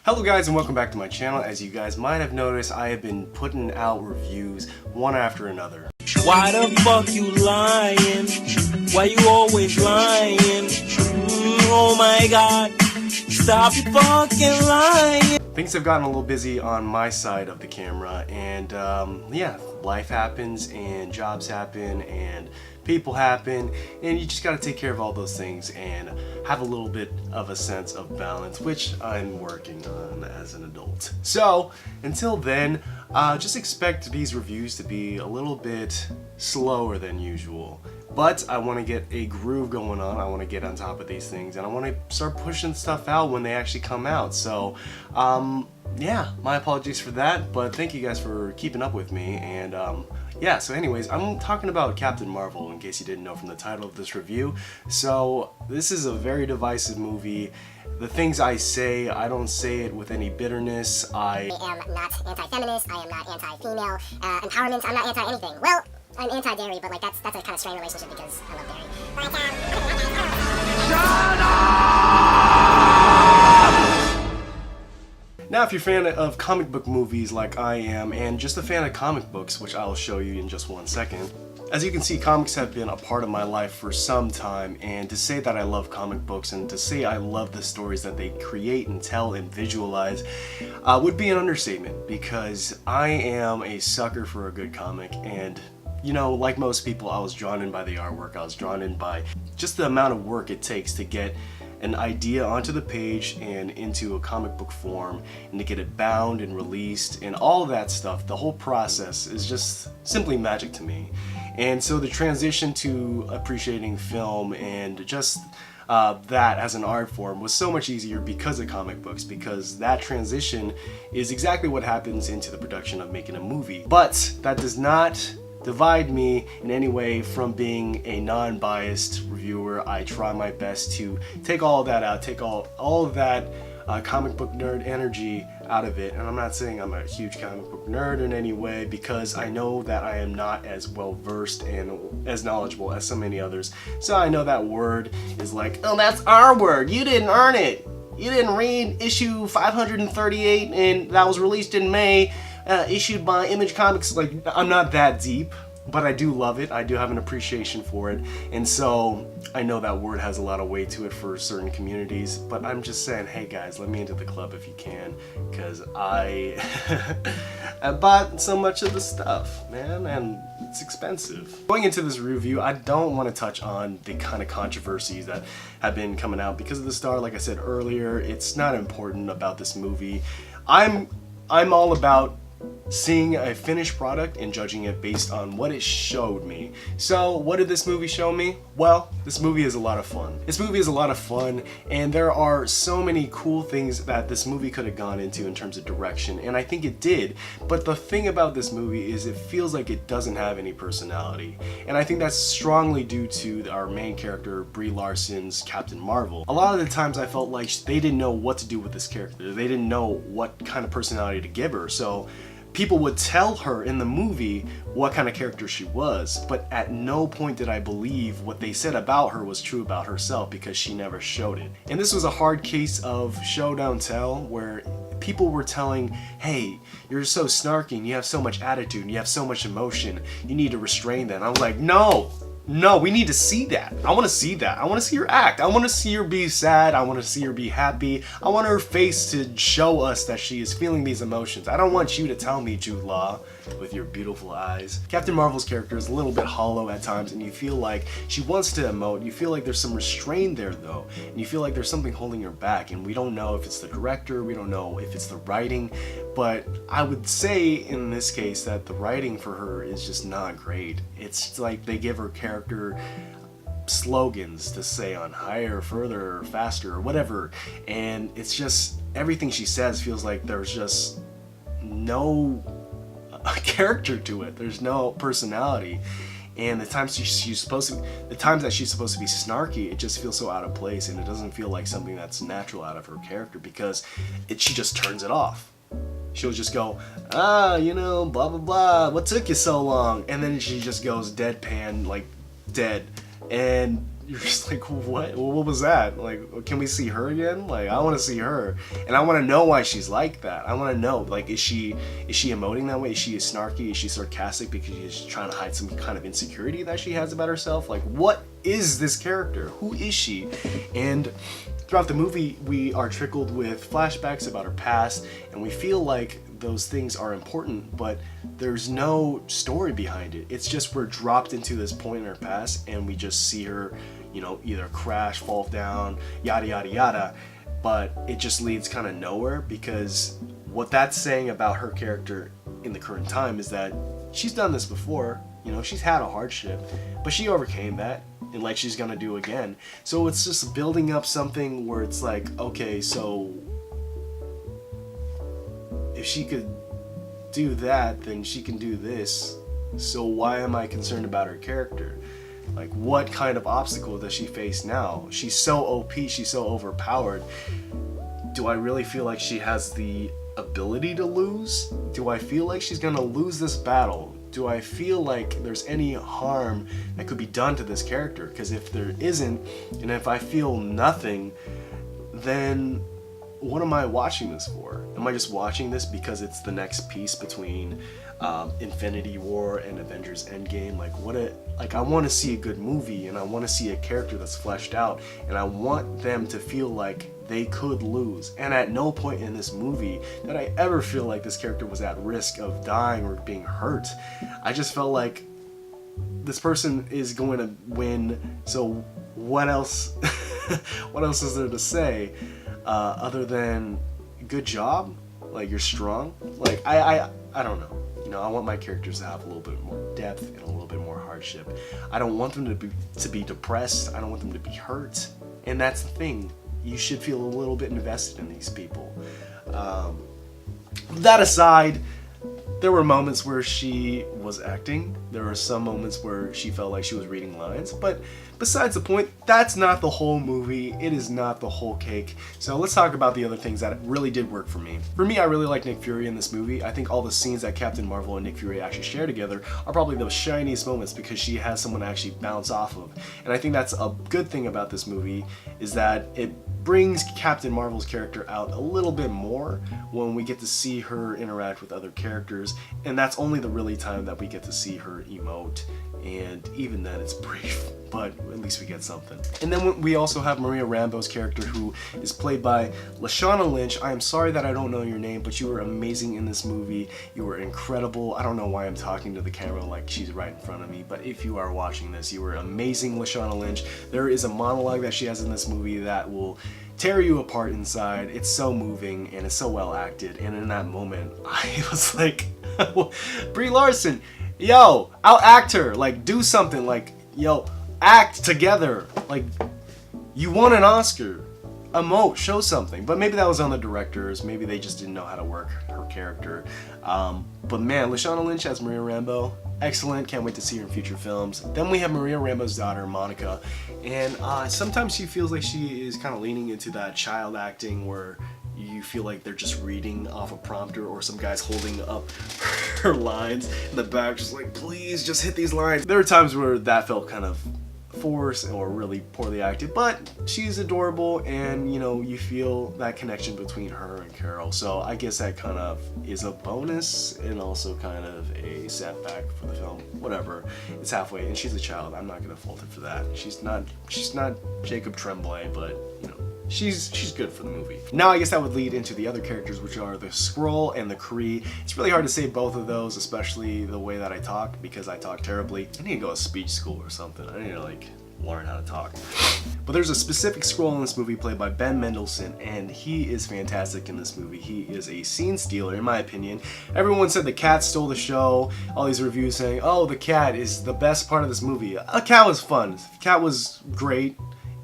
Hello guys and welcome back to my channel. As you guys might have noticed, I have been putting out reviews one after another. Why the fuck you lying? Why you always lying? Oh my god, stop your fucking lying. Things have gotten a little busy on my side of the camera, and yeah, life happens and jobs happen and people happen, and you just got to take care of all those things and have a little bit of a sense of balance, which I'm working on as an adult. So until then, just expect these reviews to be a little bit slower than usual. But I want to get a groove going on. I want to get on top of these things, and I want to start pushing stuff out when they actually come out. So yeah, my apologies for that, but thank you guys for keeping up with me. And yeah, so anyways, I'm talking about Captain Marvel, in case you didn't know from the title of this review. So this is a very divisive movie. The things I say, I don't say it with any bitterness. I am not anti-feminist, I am not anti-female, empowerment, I'm not anti-anything. Well, I'm anti-dairy, but like that's a kind of strained relationship because I love dairy. Shut up! Now, if you're a fan of comic book movies like I am, and just a fan of comic books, which I'll show you in just one second, as you can see, comics have been a part of my life for some time, and to say that I love comic books and to say I love the stories that they create and tell and visualize would be an understatement, because I am a sucker for a good comic. And you know, like most people, I was drawn in by the artwork. I was drawn in by just the amount of work it takes to get an idea onto the page and into a comic book form, and to get it bound and released and all of that stuff. The whole process is just simply magic to me. And so the transition to appreciating film and just that as an art form was so much easier because of comic books, because that transition is exactly what happens into the production of making a movie. But that does not divide me in any way from being a non-biased reviewer. I try my best to take all of that out, take all of that comic book nerd energy out of it. And I'm not saying I'm a huge comic book nerd in any way, because I know that I am not as well versed and as knowledgeable as so many others. So I know that word is like, oh, that's our word, you didn't earn it, you didn't read issue 538 and that was released in May, issued by Image Comics. Like, I'm not that deep, but I do love it. I do have an appreciation for it, and so I know that word has a lot of weight to it for certain communities. But I'm just saying, hey guys, let me into the club if you can, because I bought so much of the stuff, man, and it's expensive. Going into this review, I don't want to touch on the kind of controversies that have been coming out because of the star. Like I said earlier, it's not important about this movie. I'm all about seeing a finished product and judging it based on what it showed me. So what did this movie show me? Well, this movie is a lot of fun. This movie is a lot of fun, and there are so many cool things that this movie could have gone into in terms of direction, and I think it did. But the thing about this movie is it feels like it doesn't have any personality, and I think that's strongly due to our main character, Brie Larson's Captain Marvel. A lot of the times I felt like they didn't know what to do with this character. They didn't know what kind of personality to give her. So people would tell her in the movie what kind of character she was, but at no point did I believe what they said about her was true about herself, because she never showed it. And this was a hard case of show don't tell, where people were telling, hey, you're so snarky and you have so much attitude and you have so much emotion, you need to restrain that. And I was like, no, we need to see that. I want to see that. I want to see her act. I want to see her be sad. I want to see her be happy. I want her face to show us that she is feeling these emotions. I don't want you to tell me, Jude Law, with your beautiful eyes. Captain Marvel's character is a little bit hollow at times, and you feel like she wants to emote. You feel like there's some restraint there though, and you feel like there's something holding her back, and we don't know if it's the director, we don't know if it's the writing, but I would say in this case that the writing for her is just not great. It's like they give her character slogans to say on higher, further, faster, or whatever, and it's just everything she says feels like there's just no character to it. There's no personality, and the times that she's supposed to be snarky, it just feels so out of place, and it doesn't feel like something that's natural out of her character, because she just turns it off. She'll just go, you know, blah blah blah, what took you so long? And then she just goes deadpan, like dead. And you're just like, what was that? Like, can we see her again? Like, I want to see her, and I want to know why she's like that. I want to know, like, is she emoting that way? Is she snarky? Is she sarcastic because she's trying to hide some kind of insecurity that she has about herself? Like, what is this character? Who is she? And throughout the movie, we are trickled with flashbacks about her past, and we feel like those things are important, but there's no story behind it. It's just we're dropped into this point in her past, and we just see her, you know, either crash, fall down, yada yada yada, but it just leads kind of nowhere, because what that's saying about her character in the current time is that she's done this before. You know, she's had a hardship, but she overcame that, and like she's gonna do again. So it's just building up something where it's like, okay, so if she could do that, then she can do this. So why am I concerned about her character? Like, what kind of obstacle does she face now? She's so OP, she's so overpowered. Do I really feel like she has the ability to lose? Do I feel like she's gonna lose this battle? Do I feel like there's any harm that could be done to this character? Because if there isn't, and if I feel nothing, then what am I watching this for? Am I just watching this because it's the next piece between Infinity War and Avengers Endgame? Like I want to see a good movie, and I want to see a character that's fleshed out, and I want them to feel like they could lose. And at no point in this movie did I ever feel like this character was at risk of dying or being hurt. I just felt like this person is going to win, so what else what else is there to say other than good job? Like, you're strong? Like, I don't know. You know, I want my characters to have a little bit more depth and a little bit more hardship. I don't want them to be depressed. I don't want them to be hurt. And that's the thing. You should feel a little bit invested in these people. That aside, there were moments where she was acting. There were some moments where she felt like she was reading lines. But besides the point, that's not the whole movie. It is not the whole cake. So let's talk about the other things that really did work for me. For me, I really like Nick Fury in this movie. I think all the scenes that Captain Marvel and Nick Fury actually share together are probably the shiniest moments, because she has someone to actually bounce off of. And I think that's a good thing about this movie, is that it brings Captain Marvel's character out a little bit more when we get to see her interact with other characters, and that's only the really time that we get to see her emote, and even then it's brief, but at least we get something. And then we also have Maria Rambeau's character, who is played by Lashana Lynch. I am sorry that I don't know your name, but you were amazing in this movie. You were incredible. I don't know why I'm talking to the camera like she's right in front of me, but if you are watching this, you were amazing, Lashana Lynch. There is a monologue that she has in this movie that will tear you apart inside. It's so moving, and it's so well acted, and in that moment, I was like, Brie Larson, yo, I'll act her, like, do something, like, yo, act together, like, you won an Oscar, emote, show something. But maybe that was on the directors, maybe they just didn't know how to work her character. But man, Lashana Lynch as Maria Rambeau, excellent, can't wait to see her in future films. Then we have Maria Rambeau's daughter, Monica, and sometimes she feels like she is kind of leaning into that child acting where you feel like they're just reading off a prompter, or some guy's holding up her lines in the back just like, please just hit these lines. There are times where that felt kind of forced or really poorly acted, but she's adorable, and you know, you feel that connection between her and Carol. So I guess that kind of is a bonus and also kind of a setback for the film. Whatever, it's halfway, and she's a child. I'm not gonna fault her for that. She's not Jacob Tremblay, but you know, she's good for the movie. Now I guess that would lead into the other characters, which are the Skrull and the Kree. It's really hard to say both of those, especially the way that I talk, because I talk terribly. I need to go to speech school or something. I need to like learn how to talk. But there's a specific Skrull in this movie played by Ben Mendelsohn, and he is fantastic in this movie. He is a scene stealer, in my opinion. Everyone said the cat stole the show. All these reviews saying, oh, the cat is the best part of this movie. A cat was fun. The cat was great.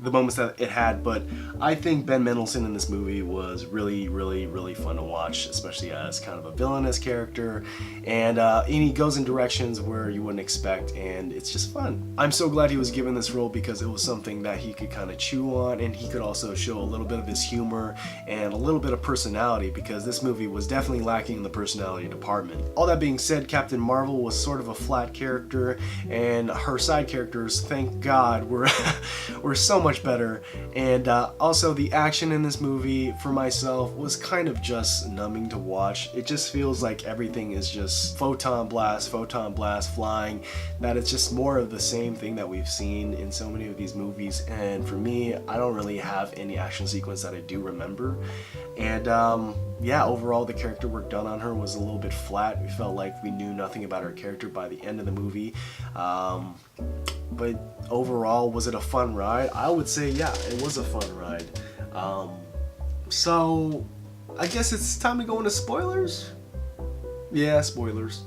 the moments that it had, but I think Ben Mendelsohn in this movie was really, really, really fun to watch, especially as kind of a villainous character, and he goes in directions where you wouldn't expect, and it's just fun. I'm so glad he was given this role because it was something that he could kind of chew on, and he could also show a little bit of his humor and a little bit of personality, because this movie was definitely lacking in the personality department. All that being said, Captain Marvel was sort of a flat character, and her side characters, thank God, were were so much better. And also the action in this movie for myself was kind of just numbing to watch. It just feels like everything is just photon blast flying, that it's just more of the same thing that we've seen in so many of these movies. And for me, I don't really have any action sequence that I do remember. And yeah, overall the character work done on her was a little bit flat. We felt like we knew nothing about her character by the end of the movie. But overall, was it a fun ride? I would say yeah, it was a fun ride. So I guess it's time to go into spoilers? Yeah, spoilers.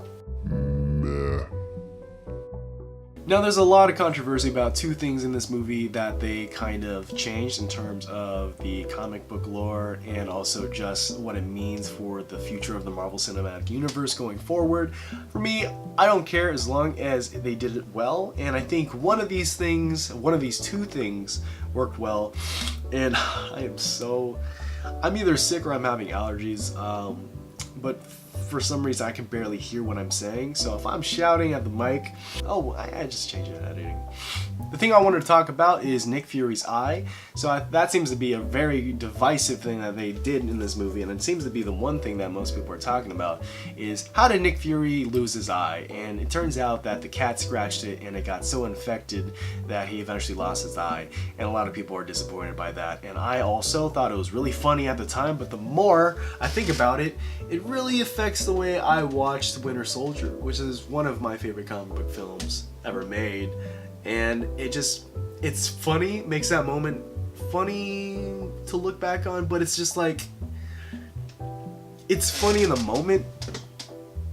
Now, there's a lot of controversy about two things in this movie that they kind of changed in terms of the comic book lore and also just what it means for the future of the Marvel Cinematic Universe going forward. For me, I don't care as long as they did it well, and I think one of these two things worked well, and I'm either sick or I'm having allergies, but for some reason I can barely hear what I'm saying, so if I'm shouting at the mic, I just change it in editing. The thing I wanted to talk about is Nick Fury's eye. So that seems to be a very divisive thing that they did in this movie, and it seems to be the one thing that most people are talking about is how did Nick Fury lose his eye? And it turns out that the cat scratched it and it got so infected that he eventually lost his eye, and a lot of people are disappointed by that. And I also thought it was really funny at the time, but the more I think about it, it really affects the way I watched Winter Soldier, which is one of my favorite comic book films ever made. And it's funny, makes that moment funny to look back on, but it's just like, it's funny in the moment,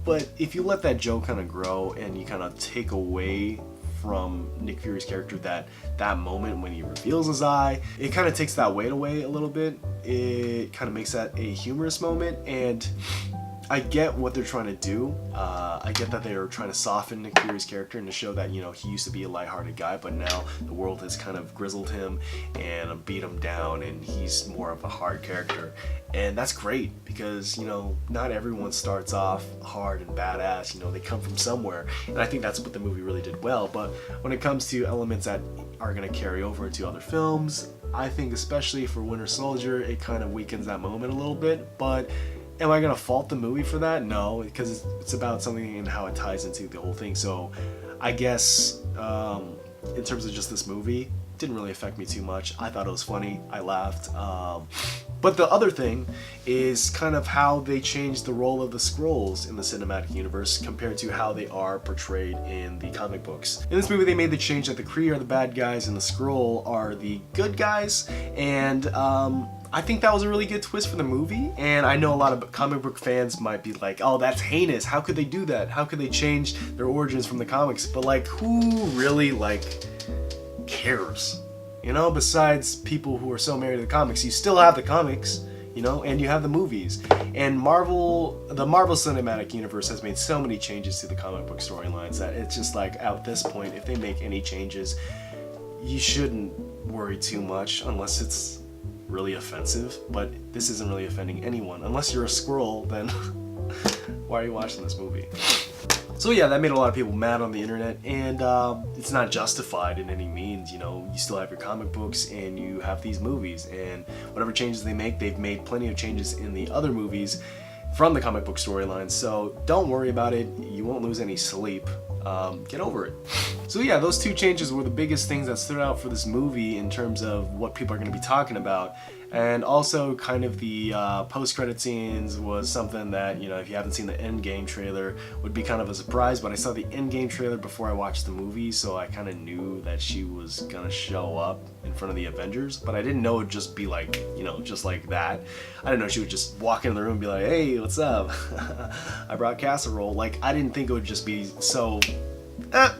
but if you let that joke kind of grow and you kind of take away from Nick Fury's character that moment when he reveals his eye, it kind of takes that weight away a little bit. It kind of makes that a humorous moment, and I get what they're trying to do. I get that they're trying to soften Nick Fury's character and to show that, he used to be a lighthearted guy, but now the world has kind of grizzled him and beat him down, and he's more of a hard character. And that's great because, not everyone starts off hard and badass. They come from somewhere. And I think that's what the movie really did well. But when it comes to elements that are going to carry over into other films, I think especially for Winter Soldier, it kind of weakens that moment a little bit. But am I gonna fault the movie for that? No, because it's about something and how it ties into the whole thing. So I guess in terms of just this movie, it didn't really affect me too much. I thought it was funny. I laughed. But the other thing is kind of how they changed the role of the Skrulls in the cinematic universe compared to how they are portrayed in the comic books. In this movie, they made the change that the Kree are the bad guys and the Skrull are the good guys, and I think that was a really good twist for the movie, and I know a lot of comic book fans might be like, oh, that's heinous, how could they do that? How could they change their origins from the comics? But who really cares? Besides people who are so married to the comics, you still have the comics, and you have the movies. And the Marvel Cinematic Universe has made so many changes to the comic book storylines that it's just at this point, if they make any changes, you shouldn't worry too much unless it's really offensive. But this isn't really offending anyone. Unless you're a Skrull, then why are you watching this movie? So yeah, that made a lot of people mad on the internet, and it's not justified in any means. You still have your comic books and you have these movies, and whatever changes they make, they've made plenty of changes in the other movies from the comic book storylines, so don't worry about it. You won't lose any sleep. Get over it. So yeah, those two changes were the biggest things that stood out for this movie in terms of what people are going to be talking about. And also kind of the post-credit scenes was something that, if you haven't seen the Endgame trailer, would be kind of a surprise. But I saw the Endgame trailer before I watched the movie, so I kind of knew that she was going to show up in front of the Avengers. But I didn't know it would just be just like that. I didn't know she would just walk in the room and be like, hey, what's up? I brought casserole. I didn't think it would just be so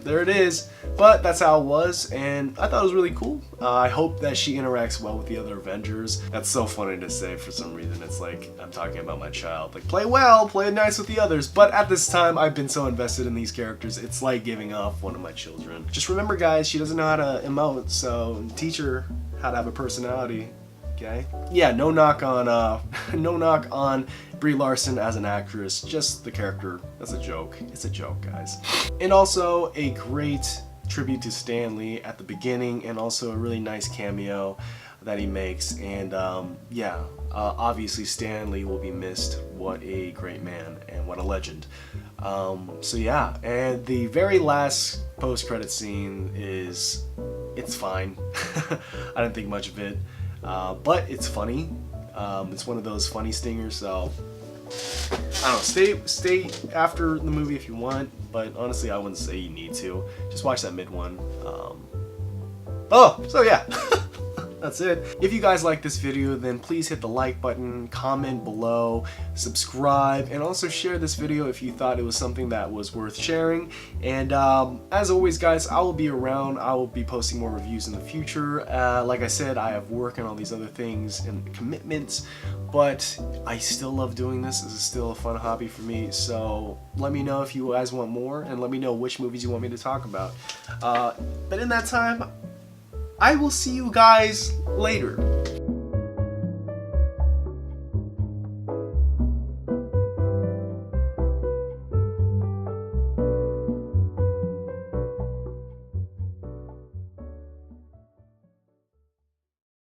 there it is. But that's how it was, and I thought it was really cool. I hope that she interacts well with the other Avengers. That's so funny to say for some reason. It's like I'm talking about my child. Like, play well, play nice with the others. But at this time, I've been so invested in these characters, it's like giving off one of my children. Just remember, guys, she doesn't know how to emote, so teach her how to have a personality. Okay? Yeah, no knock on Brie Larson as an actress. Just the character. That's a joke. It's a joke, guys. And also a great tribute to Stan Lee at the beginning, and also a really nice cameo that he makes. And yeah, obviously Stan Lee will be missed. What a great man and what a legend. So yeah, and the very last post-credit scene it's fine. I didn't think much of it, but it's funny. It's one of those funny stingers, so I don't know, stay after the movie if you want, but honestly I wouldn't say you need to. Just watch that mid one. So yeah. That's it. If you guys like this video, then please hit the like button, comment below, subscribe, and also share this video if you thought it was something that was worth sharing. And as always, guys, I will be around. I will be posting more reviews in the future. Like I said, I have work and all these other things and commitments, but I still love doing this. This is still a fun hobby for me. So let me know if you guys want more, and let me know which movies you want me to talk about. But in that time, I will see you guys later.